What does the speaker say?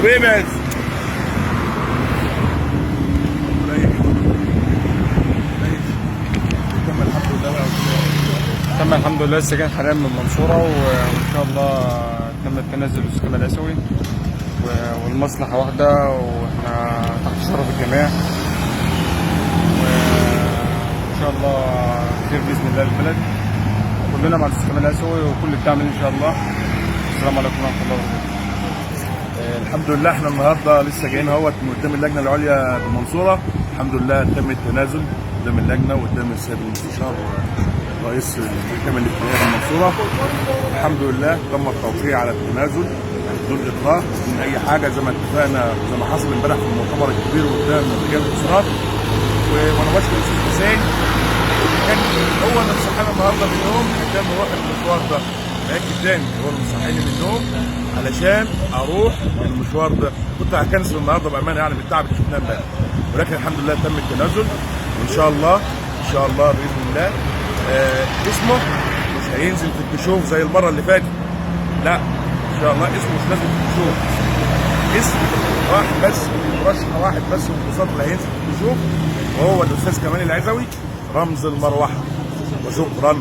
حبيبي. تم الحمد لله السجين حاليا من المنصورة، وإن شاء الله تم التنازل للسكان الأسوي والمصلحة واحدة، وإحنا تحت شرف الجميع، وإن شاء الله خير بإذن الله البلد. كلنا مع السكان الأسوي وكل الدعم إن شاء الله. السلام عليكم ورحمة الله وبركاته. الحمد لله احنا النهارده لسه جايين اهوت من قدام اللجنه العليا بالمنصوره. الحمد لله تم التنازل قدام اللجنه وقدام السيد المستشار رئيس المحكمه الابتدائيه بالمنصوره. الحمد لله تم التوقيع على التنازل بدون اكراه من اي حاجه، زي ما اتفقنا زي ما حصل امبارح في المؤتمر الكبير قدام رجال الاسرات. وانا بشكر الاستاذ حسين كان هو اللي مصحينا النهارده من النوم عشان نروح المشوار ده. باكد تاني هو اللي مصحيني من النوم علشان اروح المشوار ده. كنت هكنسل النهارده بامانه يعني بالتعب اللي شفناه امبارح، ولكن الحمد لله تم التنازل. وان شاء الله ان شاء الله باذن الله اسمه مش هينزل في الكشوف زي المره اللي فاتت. لا ان شاء الله اسمه مش نازل في الكشوف، اسم واحد بس، مرشح واحد بس من الوسط اللي هينزل في الكشوف، وهو الاستاذ كمال العزوي رمز المروحه. وشكرا.